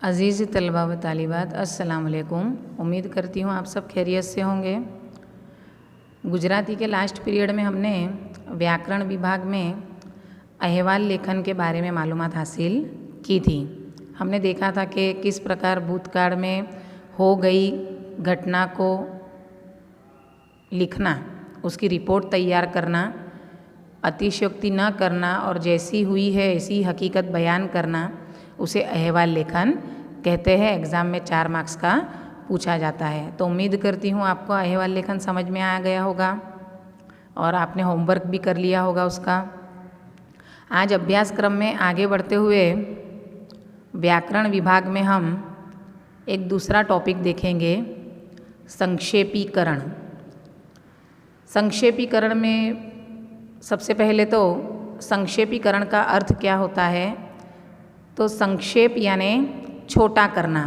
अज़ीज़ तलबा व तालिबात अस्सलाम वालेकुम। उम्मीद करती हूँ आप सब खैरियत से होंगे। गुजराती के लास्ट पीरियड में हमने व्याकरण विभाग में अहवाल लेखन के बारे में मालूमात हासिल की थी। हमने देखा था कि किस प्रकार भूतकाल में हो गई घटना को लिखना, उसकी रिपोर्ट तैयार करना, अतिशयोक्ति न करना और जैसी हुई है ऐसी हकीकत बयान करना, उसे अहवाल लेखन कहते हैं। एग्ज़ाम में 4 मार्क्स का पूछा जाता है। तो उम्मीद करती हूँ आपको अहवाल लेखन समझ में आ गया होगा और आपने होमवर्क भी कर लिया होगा उसका। आज अभ्यासक्रम में आगे बढ़ते हुए व्याकरण विभाग में हम एक दूसरा टॉपिक देखेंगे, संक्षेपीकरण। संक्षेपीकरण में सबसे पहले तो संक्षेपीकरण का अर्थ क्या होता है। तो संक्षेप यानी छोटा करना,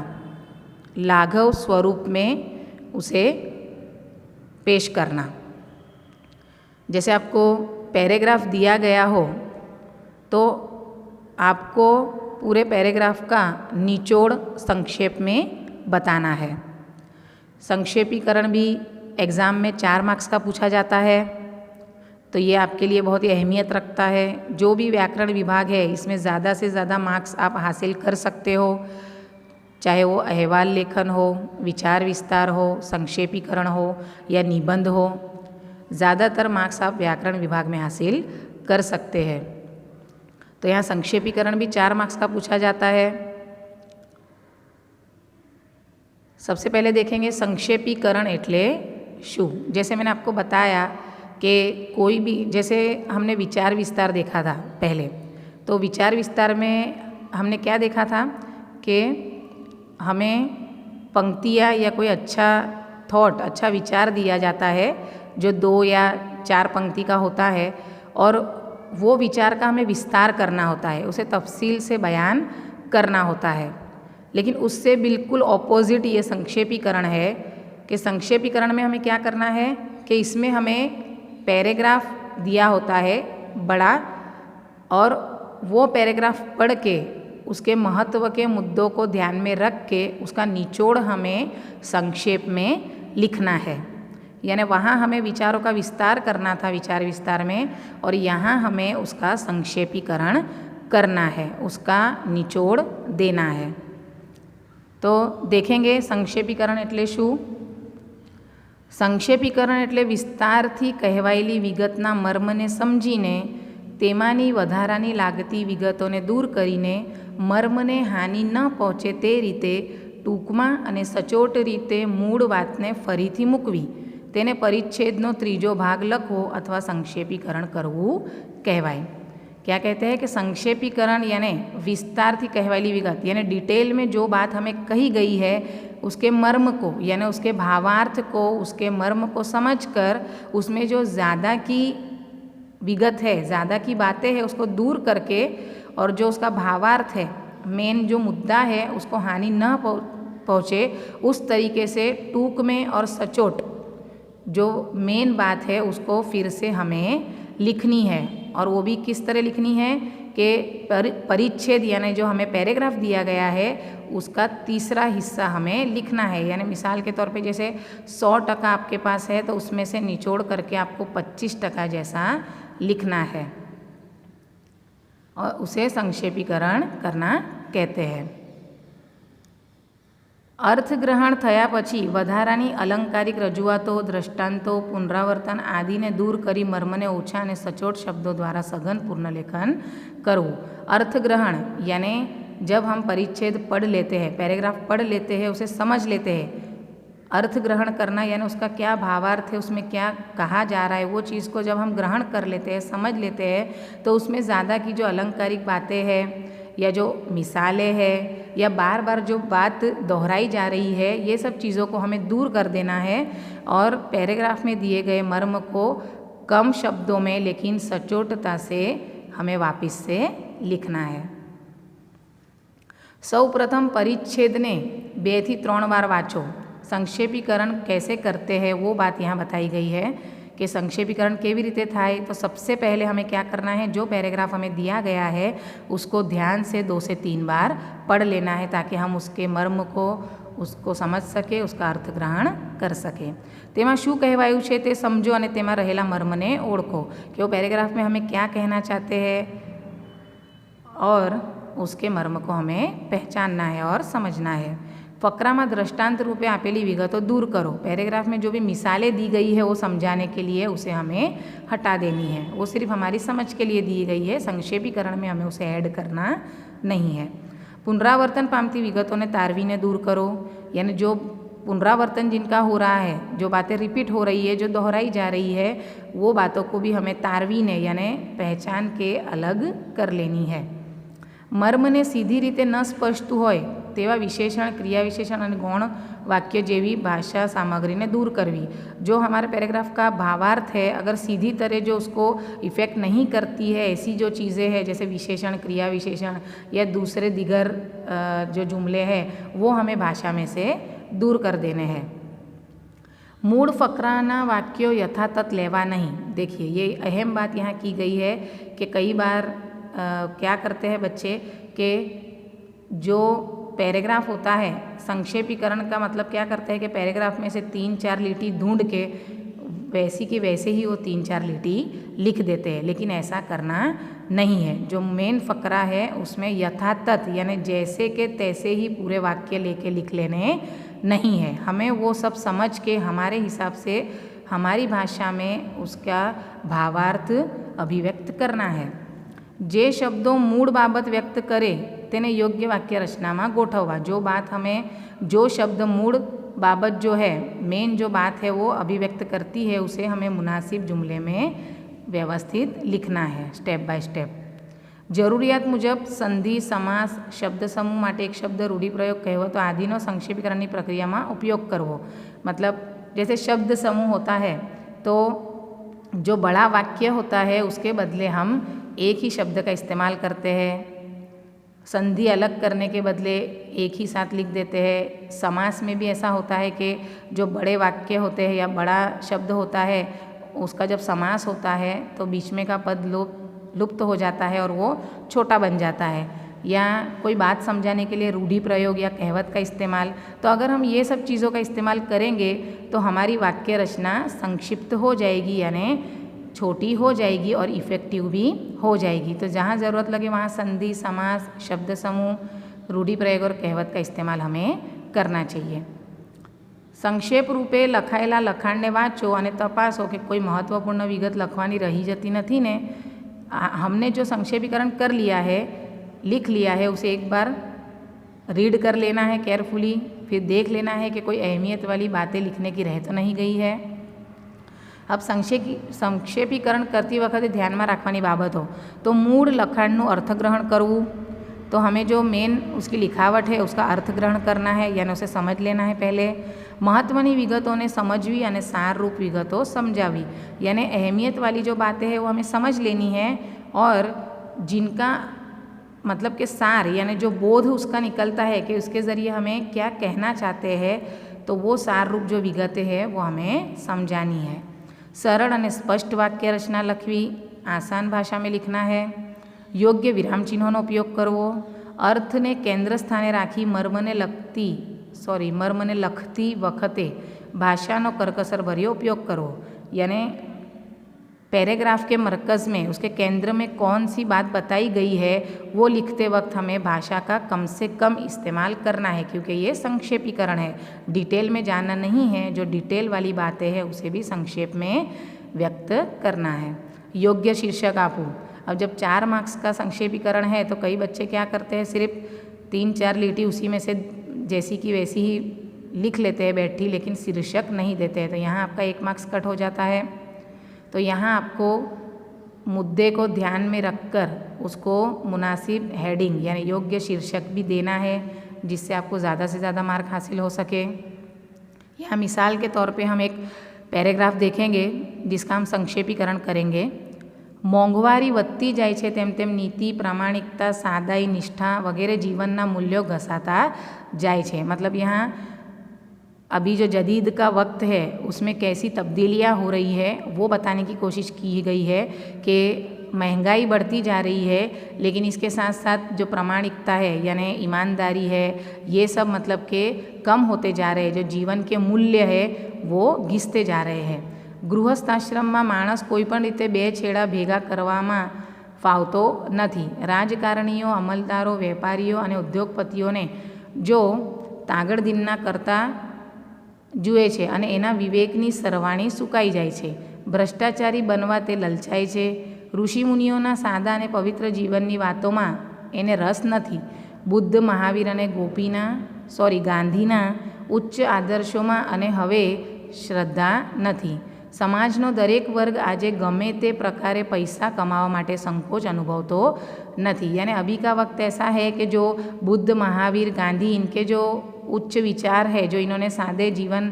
लाघव स्वरूप में उसे पेश करना। जैसे आपको पैराग्राफ दिया गया हो तो आपको पूरे पैराग्राफ का निचोड़ संक्षेप में बताना है। संक्षेपीकरण भी एग्ज़ाम में 4 मार्क्स का पूछा जाता है, तो ये आपके लिए बहुत ही अहमियत रखता है। जो भी व्याकरण विभाग है इसमें ज़्यादा से ज़्यादा मार्क्स आप हासिल कर सकते हो, चाहे वो अहवाल लेखन हो, विचार विस्तार हो, संक्षेपीकरण हो या निबंध हो। ज़्यादातर मार्क्स आप व्याकरण विभाग में हासिल कर सकते हैं। तो यहाँ संक्षेपीकरण भी 4 मार्क्स का पूछा जाता है। सबसे पहले देखेंगे संक्षेपीकरण एटले शू। जैसे मैंने आपको बताया कि कोई भी, जैसे हमने विचार विस्तार देखा था पहले, तो विचार विस्तार में हमने क्या देखा था कि हमें पंक्तियाँ या कोई अच्छा थॉट, अच्छा विचार दिया जाता है जो 2 या 4 पंक्ति का होता है, और वो विचार का हमें विस्तार करना होता है, उसे तफसील से बयान करना होता है। लेकिन उससे बिल्कुल ऑपोजिट ये संक्षेपीकरण है कि संक्षेपीकरण में हमें क्या करना है कि इसमें हमें पैराग्राफ दिया होता है बड़ा, और वो पैराग्राफ पढ़ के उसके महत्व के मुद्दों को ध्यान में रख के उसका निचोड़ हमें संक्षेप में लिखना है। यानी वहाँ हमें विचारों का विस्तार करना था विचार विस्तार में, और यहाँ हमें उसका संक्षेपीकरण करना है, उसका निचोड़ देना है। तो देखेंगे संक्षेपीकरण एटले शू। संक्षेपीकरण એટલે વિસ્તારથી કહેવાયેલી વિગતના મર્મને સમજીને તેમાંની વધારાની લાગતી વિગતોને દૂર કરીને મર્મને હાનિ ન પહોંચે તે રીતે ટૂંકમાં અને સચોટ રીતે મૂળ વાતને ફરીથી મૂકવી, તેને પરિચ્છેદનો ત્રીજો ભાગ લખવો અથવા સંક્ષેપીકરણ કરવું કહેવાય। क्या कहते हैं कि संक्षेपीकरण यानी विस्तार थी कहवाली विगत, यानी डिटेल में जो बात हमें कही गई है उसके मर्म को, यानी उसके भावार्थ को, उसके मर्म को समझकर उसमें जो ज़्यादा की विगत है, ज़्यादा की बातें हैं, उसको दूर करके, और जो उसका भावार्थ है, मेन जो मुद्दा है, उसको हानि न पहुँचे उस तरीके से टूक में और सचोट जो मेन बात है उसको फिर से हमें लिखनी है। और वो भी किस तरह लिखनी है कि परिच्छेद यानी जो हमें पैराग्राफ दिया गया है उसका तीसरा हिस्सा हमें लिखना है। यानी मिसाल के तौर पे जैसे 100% आपके पास है तो उसमें से निचोड़ करके आपको 25% जैसा लिखना है, और उसे संक्षेपीकरण करना कहते हैं। अर्थग्रहण थया पछी वधारानी अलंकारिक रजूआतो, दृष्टांतो, पुनरावर्तन आदि ने दूर करी मर्मने ओछा और सचोट शब्दों द्वारा सघन पूर्णलेखन करवू। अर्थग्रहण यानी जब हम परिच्छेद पढ़ लेते हैं, पैराग्राफ पढ़ लेते हैं, उसे समझ लेते हैं, अर्थ ग्रहण करना यानी उसका क्या भावार्थ है, उसमें क्या कहा जा रहा है, वो चीज़ को जब हम ग्रहण कर लेते हैं, समझ लेते हैं, तो उसमें ज़्यादा की जो अलंकारिक बातें हैं या जो मिसालें हैं या बार बार जो बात दोहराई जा रही है, ये सब चीज़ों को हमें दूर कर देना है और पैराग्राफ में दिए गए मर्म को कम शब्दों में लेकिन सचोटता से हमें वापस से लिखना है। सौप्रथम परिच्छेद ने 2 થી 3 बार वाँचो। संक्षेपीकरण कैसे करते हैं वो बात यहाँ बताई गई है कि संक्षेपीकरण केवी रीते थाय। तो सबसे पहले हमें क्या करना है, जो पैराग्राफ हमें दिया गया है उसको ध्यान से 2 से 3 बार पढ़ लेना है ताकि हम उसके मर्म को उसको समझ सके, उसका अर्थ ग्रहण कर सके। तेमां शुं कहेवायुं छे ते समझो अने तेमां रहेला मर्मने ओळखो कि वो पैराग्राफ में हमें क्या कहना चाहते हैं और उसके मर्म को हमें पहचानना है और समझना है। फकरा में दृष्टांत रूपे आपेली विगतों दूर करो। पैराग्राफ में जो भी मिसालें दी गई है वो समझाने के लिए उसे हमें हटा देनी है, वो सिर्फ हमारी समझ के लिए दी गई है, संक्षेपीकरण में हमें उसे ऐड करना नहीं है। पुनरावर्तन पामती विगतों ने तारवीने दूर करो, यानी जो पुनरावर्तन जिनका हो रहा है, जो बातें रिपीट हो रही है, जो दोहराई जा रही है, वो बातों को भी हमें तारवीने यानी पहचान के अलग कर लेनी है। मर्मने सीधी रीते न स्पष्टू होय तेवा विशेषण, क्रिया विशेषण और गौण वाक्य जेवी भाषा सामग्री ने दूर करवी। जो हमारे पैराग्राफ का भावार्थ है अगर सीधी तरह जो उसको इफ़ेक्ट नहीं करती है, ऐसी जो चीज़ें हैं जैसे विशेषण, क्रिया विशेषण या दूसरे दिगर जो जुमले हैं वो हमें भाषा में से दूर कर देने हैं। मूल फकराना वाक्यों यथातथ लेवा नहीं। देखिए ये अहम बात यहाँ की गई है कि कई बार क्या करते हैं बच्चे कि जो पैराग्राफ होता है, संक्षेपीकरण का मतलब क्या करते हैं कि पैराग्राफ में से 3-4 लिटी ढूंढ के वैसी की वैसे ही वो 3-4 लिटी लिख देते हैं, लेकिन ऐसा करना नहीं है। जो मेन फकरा है उसमें यथातथ यानी जैसे के तैसे ही पूरे वाक्य लेके लिख लेने नहीं है, हमें वो सब समझ के हमारे हिसाब से हमारी भाषा में उसका भावार्थ अभिव्यक्त करना है। जे शब्दों मूળ बाबत व्यक्त करे तेने योग्य वाक्य रचना में गोठववा। जो बात हमें, जो शब्द मूળ बाबत जो है, मेन जो बात है वो अभिव्यक्त करती है, उसे हमें मुनासिब जुमले में व्यवस्थित लिखना है स्टेप बाय स्टेप। जरूरियात मुजब संधि, समास, शब्द समूह माटे एक शब्द रूढ़िप्रयोग कहेवतो आदिनो संक्षेपीकरणनी प्रक्रिया में उपयोग करवो। मतलब जैसे शब्द समूह होता है तो जो बड़ा वाक्य होता है उसके बदले हम एक ही शब्द का इस्तेमाल करते हैं। संधि अलग करने के बदले एक ही साथ लिख देते हैं। समास में भी ऐसा होता है कि जो बड़े वाक्य होते हैं या बड़ा शब्द होता है उसका जब समास होता है तो बीच में का पद लुप्त हो जाता है और वो छोटा बन जाता है। या कोई बात समझाने के लिए रूढ़ि प्रयोग या कहावत का इस्तेमाल, तो अगर हम ये सब चीज़ों का इस्तेमाल करेंगे तो हमारी वाक्य रचना संक्षिप्त हो जाएगी यानी छोटी हो जाएगी और इफ़ेक्टिव भी हो जाएगी। तो जहाँ ज़रूरत लगे वहाँ संधि, समास, शब्द समूह, रूढ़ि प्रयोग और कहावत का इस्तेमाल हमें करना चाहिए। संक्षेप रूपे लखाયેલા લખાણને વાંચો અને તપાસો કે કોઈ મહત્વપૂર્ણ વિગત લખવાની રહી જતી નથી ને। हमने जो संक्षेपीकरण कर लिया है, लिख लिया है, उसे एक बार रीड कर लेना है केयरफुली, फिर देख लेना है कि कोई अहमियत वाली बातें लिखने की रह तो नहीं गई है। अब संक्षेपीकरण करती वक्त ध्यान में रखवानी बाबत हो तो मूળ लखाणનું अर्थग्रहण करवू। तो हमें जो मेन उसकी लिखावट है उसका अर्थग्रहण करना है यानी उसे समझ लेना है पहले। महत्वनी विगतों समझवी और सार रूप विगतों समझावी, यानी अहमियत वाली जो बातें हैं वो हमें समझ लेनी है और जिनका मतलब कि सार यानी जो बोध उसका निकलता है कि उसके ज़रिए हमें क्या कहना चाहते हैं, तो वो सार रूप जो विगतें हैं वो हमें समझानी है। सरल और स्पष्ट वाक्य रचना लखवी, आसान भाषा में लिखना है। योग्य विराम चिन्हों उपयोग करवो। अर्थ ने केंद्र स्थाने राखी मर्मने लखती वखते भाषानो करकसर भर्यो उपयोग करो। यानी पैराग्राफ के मरकज़ में उसके केंद्र में कौन सी बात बताई गई है वो लिखते वक्त हमें भाषा का कम से कम इस्तेमाल करना है, क्योंकि ये संक्षेपीकरण है, डिटेल में जाना नहीं है। जो डिटेल वाली बातें हैं उसे भी संक्षेप में व्यक्त करना है। योग्य शीर्षक आपू। अब जब 4 मार्क्स का संक्षेपीकरण है तो कई बच्चे क्या करते हैं, सिर्फ 3-4 लिटी उसी में से जैसी की वैसी ही लिख लेते हैं बैठी, लेकिन शीर्षक नहीं देते हैं, तो यहाँ आपका 1 मार्क्स कट हो जाता है। तो यहाँ आपको मुद्दे को ध्यान में रखकर उसको मुनासिब हेडिंग यानी योग्य शीर्षक भी देना है, जिससे आपको ज़्यादा से ज़्यादा मार्क हासिल हो सके। यहाँ मिसाल के तौर पे हम एक पैराग्राफ देखेंगे जिसका हम संक्षेपीकरण करेंगे। मोंघवारी વધતી જાય છે તેમ તેમ નીતિ, प्रामाणिकता, सादाई, निष्ठा वगैरह जीवनना मूल्यों घसाता જાય છે। मतलब यहाँ अभी जो जदीद का वक्त है उसमें कैसी तब्दीलियाँ हो रही है वो बताने की कोशिश की गई है कि महंगाई बढ़ती जा रही है, लेकिन इसके साथ साथ जो प्रामाणिकता है यानी ईमानदारी है, ये सब मतलब के कम होते जा रहे हैं। जो जीवन के मूल्य है वो घिसते जा रहे हैं। ગૃહસ્થ આશ્રમમાં માણસ કોઈપણ રીતે બે છેડા ભેગા કરવામાં ફાવતો નથી. રાજકારણીઓ, અમલદારો, વેપારીઓ અને ઉદ્યોગપતિઓને જો તાગડદિનના કરતા જુએ છે અને એના વિવેકની સરવાણી સુકાઈ જાય છે. ભ્રષ્ટાચારી બનવા તે લલચાય છે. ઋષિમુનિઓના સાદા અને પવિત્ર જીવનની વાતોમાં એને રસ નથી. બુદ્ધ, મહાવીર અને ગાંધીના ઉચ્ચ આદર્શોમાં અને હવે શ્રદ્ધા નથી. समाजનો દરેક વર્ગ આજે ગમે તે प्रकारे पैसा कमावा माटे संकोच अनुभवतो नहीं. यानी अभी का वक्त ऐसा है कि जो बुद्ध, महावीर, गांधी, इनके जो उच्च विचार है, जो इन्होंने सादे जीवन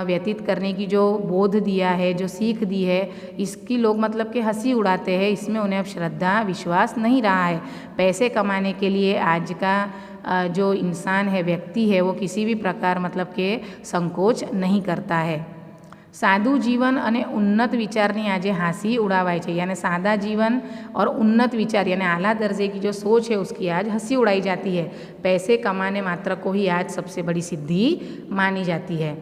व्यतीत करने की जो बोध दिया है, जो सीख दी है, इसकी लोग मतलब कि हंसी उड़ाते हैं. इसमें उन्हें अब श्रद्धा, विश्वास नहीं रहा है. पैसे कमाने के लिए आज का जो इंसान है, व्यक्ति है, वो किसी भी प्रकार मतलब के संकोच नहीं करता है. सादू जीवन અને उन्नत विचारनी आज हाँसी उड़ावाय છે. यानी सादा जीवन और उन्नत विचार यानी आला दर्जे की जो सोच है उसकी आज हंसी उड़ाई जाती है. पैसे कमाने मात्र को ही आज सबसे बड़ी सिद्धि मानी जाती है.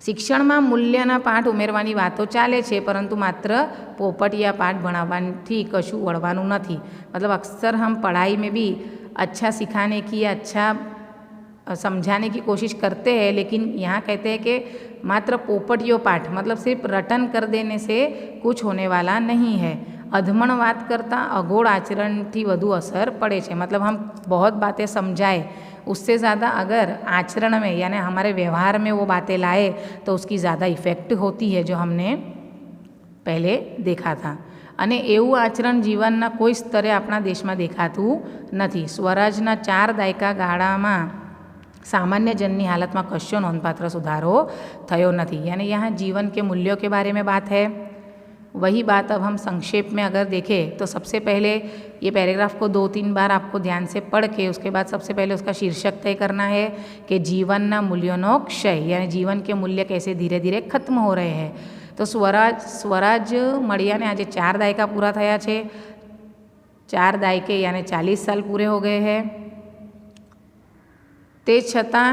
શિક્ષણમાં મૂલ્યના પાઠ ઉમેરવાની વાતો ચાલે છે, પરંતુ માત્ર પોપટિયા પાઠ ભણાવવાથી કશું વળવાનું નથી. मतलब अक्सर हम पढ़ाई में भी अच्छा सिखाने की या अच्छा समझाने की कोशिश करते हैं, लेकिन यहाँ कहते हैं कि मात्र पोपटियों पाठ मतलब सिर्फ रटन कर देने से कुछ होने वाला नहीं है. अधमण बात करता अघोड़ आचरण थी वधु असर पड़े छे. मतलब हम बहुत बातें समझाए, उससे ज़्यादा अगर आचरण में यानी हमारे व्यवहार में वो बातें लाए तो उसकी ज़्यादा इफ़ेक्ट होती है, जो हमने पहले देखा था. અને એવું આચરણ જીવનના કોઈ સ્તરે આપણા દેશમાં દેખાતું નથી. સ્વરાજના 4 દાયકા ગાળામાં सामान्य जन की हालत में कशो नोंधपात्र सुधारो थयो नहीं. यानी यहाँ जीवन के मूल्यों के बारे में बात है. वही बात अब हम संक्षेप में अगर देखें तो सबसे पहले ये पैराग्राफ को 2-3 बार आपको ध्यान से पढ़ के उसके बाद सबसे पहले उसका शीर्षक तय करना है कि जीवनना मूल्योनो क्षय, यानी जीवन के मूल्य कैसे धीरे धीरे खत्म हो रहे हैं. तो स्वराज मळ्याने आज 4 दायका पूरा थया छे. 4 दायके यानी 40 साल पूरे हो गए हैं. તે છતાં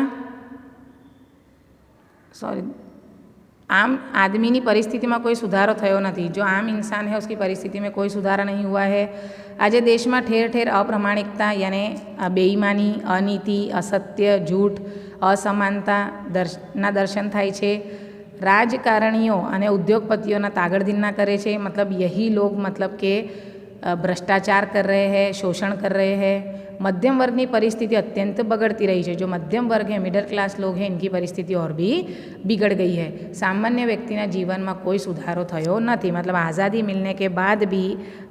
आम आदमी की परिस्थिति में कोई सुधारो थयो नहीं. जो आम इंसान है उसकी परिस्थिति में कोई सुधारा नहीं हुआ है. आज देश में ठेर ठेर अप्रामाणिकता यानी बेईमानी, अनीति, असत्य, झूठ, असमानता ना दर्शन थाय छे. राजकारणीओ अने उद्योगपतिओना तागड़दीना करे छे. मतलब यही लोग मतलब के भ्रष्टाचार कर रहे हैं, शोषण कर रहे हैं. मध्यम वर्ग की परिस्थिति अत्यंत बगड़ती रही है. जो मध्यम वर्ग है, मिडल क्लास लोग हैं, इनकी परिस्थिति और भी बिगड़ गई है. सामान्य व्यक्ति जीवन में कोई सुधारो थयो नहीं. मतलब आज़ादी मिलने के बाद भी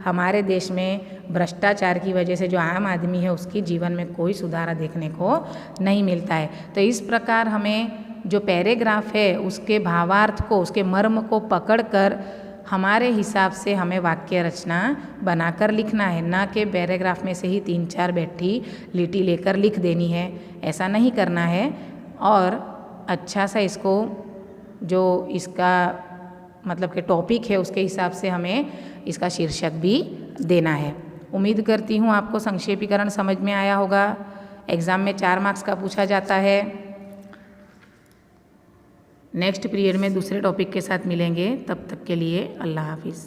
हमारे देश में भ्रष्टाचार की वजह से जो आम आदमी है उसकी जीवन में कोई सुधारा देखने को नहीं मिलता है. तो इस प्रकार हमें जो पैराग्राफ है उसके भावार्थ को, उसके मर्म को पकड़कर हमारे हिसाब से हमें वाक्य रचना बनाकर लिखना है. ना कि पैराग्राफ में से ही 3-4 बैठी लिटी लेकर लिख देनी है, ऐसा नहीं करना है. और अच्छा सा इसको जो इसका मतलब कि टॉपिक है उसके हिसाब से हमें इसका शीर्षक भी देना है. उम्मीद करती हूँ आपको संक्षेपीकरण समझ में आया होगा. एग्ज़ाम में 4 मार्क्स का पूछा जाता है. नेक्स्ट पीरियड में दूसरे टॉपिक के साथ मिलेंगे. तब तक के लिए अल्लाह हाफिज़.